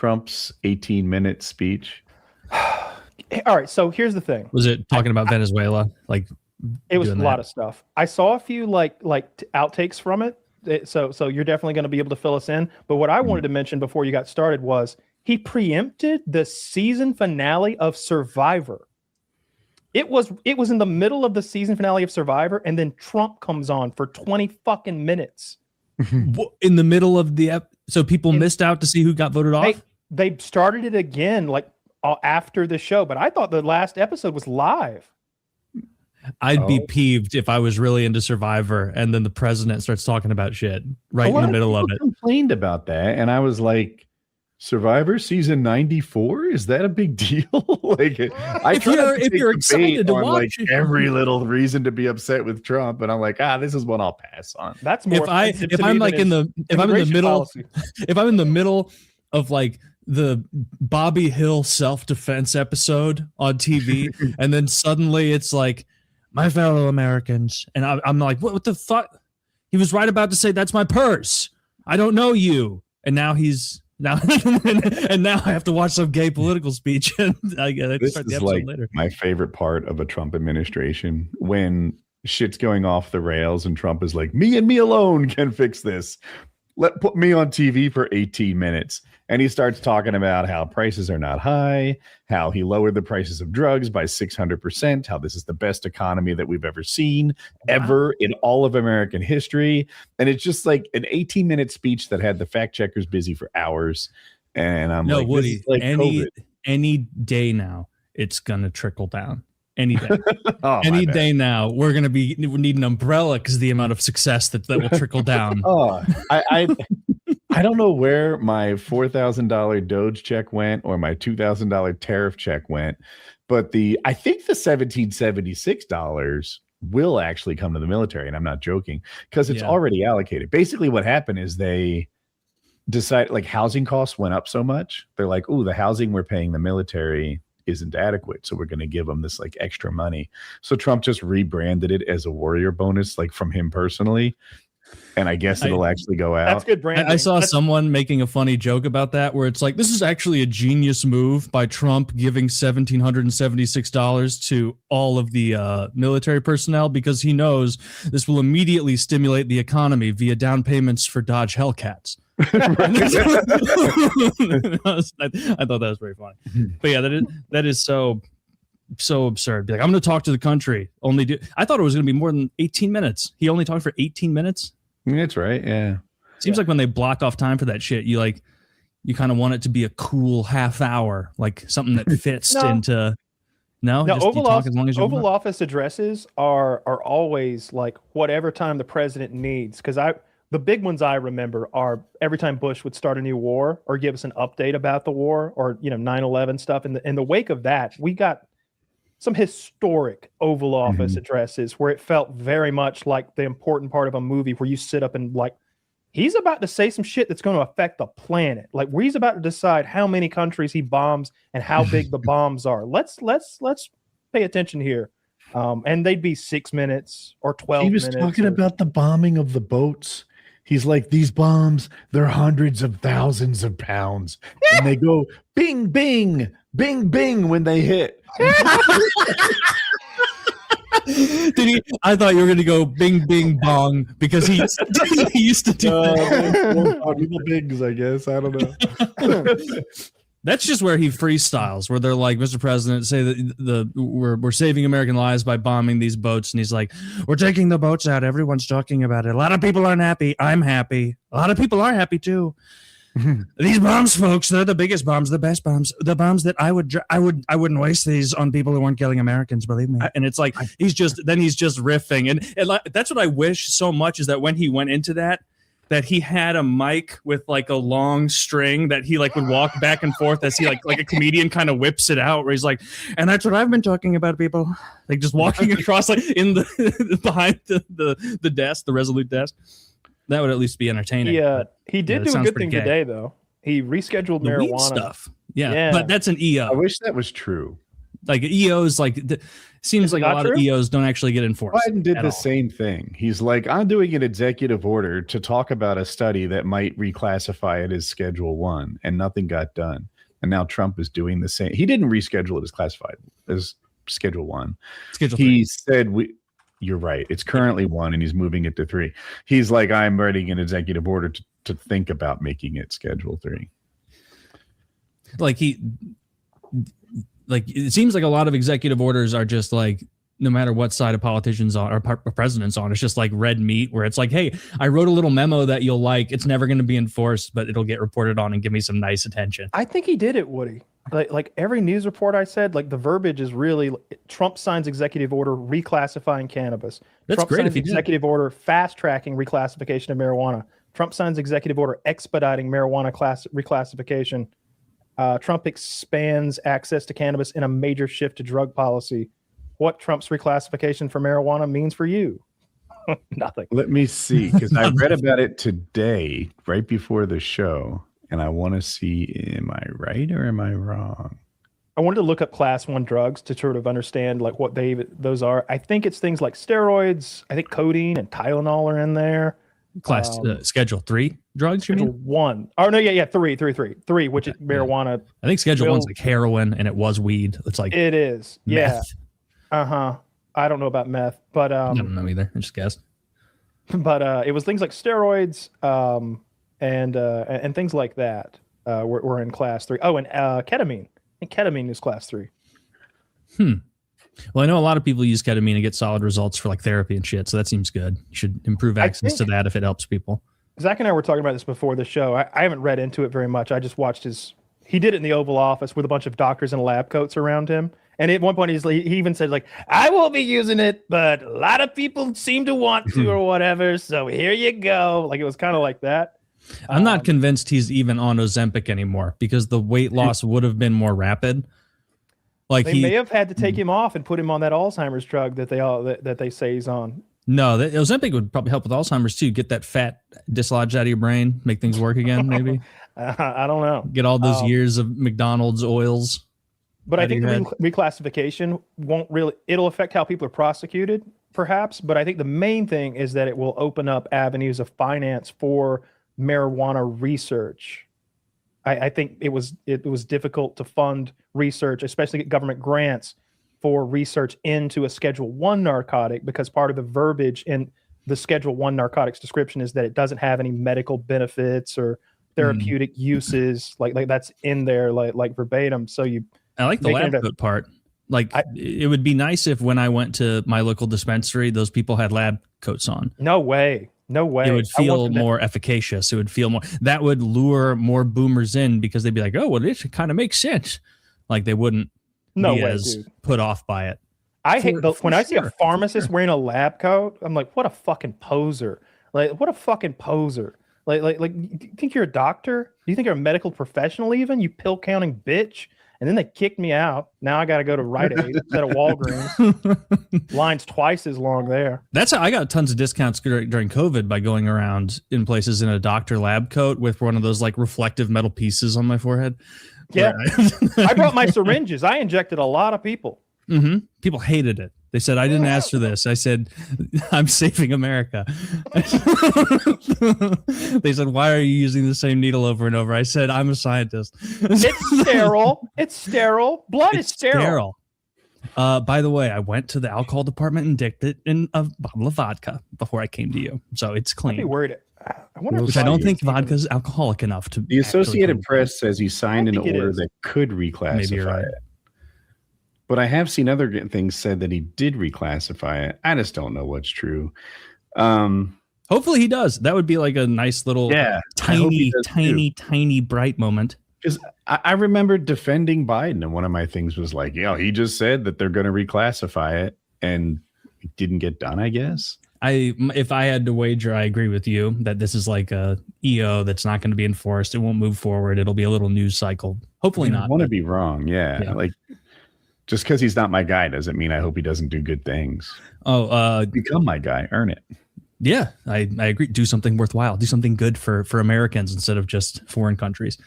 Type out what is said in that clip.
Trump's 18-minute speech? All right, so here's the thing. Was it talking about Venezuela? Like, it was a lot of stuff. I saw a few like outtakes from it. So you're definitely going to be able to fill us in. But what I wanted to mention before you got started was he preempted the season finale of Survivor. It was in the middle of the season finale of Survivor, and then Trump comes on for 20 fucking minutes. In the middle of so people missed out to see who got voted off? They started it again like after the show, but I thought the last episode was live. I'd be peeved if I was really into Survivor and then the president starts talking about shit right in the middle of it. Complained about that, and I was like, Survivor season 94, is that a big deal? Like, if you're excited to watch like every little reason to be upset with Trump, and I'm like, this is one I'll pass on. That's more if I'm in the middle of like the Bobby Hill self-defense episode on TV, and then suddenly it's like, my fellow Americans, and I'm like, what the fuck? He was right about to say, that's my purse. I don't know you. And now and now I have to watch some gay political speech. And I gotta start the episode later. My favorite part of a Trump administration, when shit's going off the rails and Trump is like, me and me alone can fix this. Put me on TV for 18 minutes. And he starts talking about how prices are not high, how he lowered the prices of drugs by 600%, how this is the best economy that we've ever seen, ever in all of American history. And it's just like an 18-minute speech that had the fact checkers busy for hours. And I'm like, Woody, this is like any day now, it's going to trickle down. Any day. Any day now, we need an umbrella because of the amount of success that will trickle down. I don't know where my $4,000 Doge check went or my $2,000 tariff check went, but I think the $1,776 will actually come to the military, and I'm not joking, because it's already allocated. Basically, what happened is they decided, like, housing costs went up so much. They're like, "Ooh, the housing we're paying the military isn't adequate, so we're going to give them this like extra money." So Trump just rebranded it as a warrior bonus, like from him personally. And I guess it'll actually go out. That's good branding. I saw someone making a funny joke about that, where it's like, this is actually a genius move by Trump giving $1,776 to all of the military personnel, because he knows this will immediately stimulate the economy via down payments for Dodge Hellcats. I thought that was very funny. But yeah, that is so absurd. Be like, I'm going to talk to the country. I thought it was going to be more than 18 minutes. He only talked for 18 minutes. That's right. Yeah. Seems like when they block off time for that shit, you kind of want it to be a cool half hour, like something that fits into. No, Oval Office addresses are always like whatever time the president needs. Because the big ones I remember are every time Bush would start a new war or give us an update about the war, or 9/11 stuff. In the wake of that, we got some historic Oval Office addresses where it felt very much like the important part of a movie, where you sit up and like, he's about to say some shit that's going to affect the planet. Like, where he's about to decide how many countries he bombs and how big the bombs are. Let's pay attention here. And they'd be 6 minutes or 12 minutes. He was talking about the bombing of the boats. He's like, these bombs, they're hundreds of thousands of pounds. And they go bing, bing, bing, bing when they hit. I thought you were going to go bing, bing, bong, because he used to do that. Bings, I guess. I don't know. That's just where he freestyles, where they're like, Mr. President, say that we're saving American lives by bombing these boats. And he's like, we're taking the boats out. Everyone's talking about it. A lot of people aren't happy. I'm happy. A lot of people are happy too. These bombs, folks, they're the biggest bombs, the best bombs, the bombs that I wouldn't waste these on people who weren't killing Americans, believe me. And it's like, he's just riffing. And that's what I wish so much, is that when he went into that he had a mic with like a long string that he like would walk back and forth as he like a comedian kind of whips it out, where he's like, and that's what I've been talking about, people, like just walking across like in the behind the desk, the Resolute desk. That would at least be entertaining. Yeah, he did do a good thing today, though. He rescheduled marijuana stuff. Yeah, but that's an EO. I wish that was true. Like EOs, seems like a lot of EOs don't actually get enforced. Biden did the same thing. He's like, I'm doing an executive order to talk about a study that might reclassify it as Schedule 1, and nothing got done. And now Trump is doing the same. He didn't reschedule it as classified as Schedule 1. Schedule 3. He said you're right. It's currently 1, and he's moving it to 3. He's like, I'm writing an executive order to think about making it Schedule 3. It seems like a lot of executive orders are just like, no matter what side of politicians on or presidents on, it's just like red meat where it's like, hey, I wrote a little memo that you'll like. It's never going to be enforced, but it'll get reported on and give me some nice attention. I think he did it, Woody. Like every news report I said, like the verbiage is really Trump signs executive order reclassifying cannabis. That's Trump great signs if he did. executive order fast tracking reclassification of marijuana. Trump signs executive order expediting marijuana reclassification. Trump expands access to cannabis in a major shift to drug policy. What Trump's reclassification for marijuana means for you? Nothing. Let me see, because I read about it today, right before the show, and I want to see, am I right or am I wrong? I wanted to look up class 1 drugs to sort of understand like what those are. I think it's things like steroids. I think codeine and Tylenol are in there. Schedule 3 drugs, you Schedule mean? 1. Oh, no, yeah, 3, which is marijuana. I think Schedule 1's like heroin, and it was weed. It's like it is. meth. Yeah. I don't know about meth, but I don't know either. I just guessed. But it was things like steroids and things like that were in class 3. Oh, and ketamine. And ketamine is class 3. Well, I know a lot of people use ketamine and get solid results for like therapy and shit, so that seems good. You should improve access to that if it helps people. Zach and I were talking about this before the show. I haven't read into it very much. I just watched he did it in the Oval Office with a bunch of doctors in lab coats around him. And at one point, he even said, like, I won't be using it, but a lot of people seem to want to or whatever. So here you go. Like, it was kind of like that. I'm not convinced he's even on Ozempic anymore because the weight loss would have been more rapid. Like they may have had to take him off and put him on that Alzheimer's drug that they say he's on. No, Ozempic would probably help with Alzheimer's too. Get that fat dislodged out of your brain, make things work again, maybe. I don't know. Get all those years of McDonald's oils. But I think the reclassification it'll affect how people are prosecuted, perhaps. But I think the main thing is that it will open up avenues of finance for marijuana research. I think it was difficult to fund research, especially get government grants for research into a Schedule 1 narcotic, because part of the verbiage in the Schedule 1 narcotics description is that it doesn't have any medical benefits or therapeutic uses, like that's in there, like verbatim. So I like the lab coat part. Like it would be nice if when I went to my local dispensary, those people had lab coats on. No way. It would feel more efficacious. It would feel more, that would lure more boomers in because they'd be like, oh, well, this kind of makes sense. Like they wouldn't be as put off by it. I hate when I see a pharmacist wearing a lab coat, I'm like, what a fucking poser. Like, what a fucking poser. Like, you think you're a doctor? Do you think you're a medical professional even? You pill counting bitch. And then they kicked me out. Now I got to go to Rite Aid instead of Walgreens. Line's twice as long there. That's how I got tons of discounts during COVID by going around in places in a doctor lab coat with one of those like reflective metal pieces on my forehead. Yeah. I brought my syringes. I injected a lot of people. Mm-hmm. People hated it. They said, I didn't ask for this. I said, I'm saving America. They said, why are you using the same needle over and over? I said, I'm a scientist. It's sterile. It's sterile. Blood is sterile. By the way, I went to the alcohol department and dipped it in a bottle of vodka before I came to you. So it's clean. I'd be worried. I wonder Which I don't think vodka is alcoholic enough to. The Associated Press says he signed an order that could reclassify it. But I have seen other things said that he did reclassify it. I just don't know what's true. Hopefully he does. That would be like a nice little, tiny bright moment. Because I remember defending Biden, and one of my things was like, he just said that they're going to reclassify it, and it didn't get done, I guess. If I had to wager, I agree with you that this is like a EO that's not going to be enforced. It won't move forward. It'll be a little news cycle. Hopefully not. I want to be wrong. Yeah. Like, just because he's not my guy doesn't mean I hope he doesn't do good things. Become my guy. Earn it. Yeah, I agree. Do something worthwhile. Do something good for Americans instead of just foreign countries.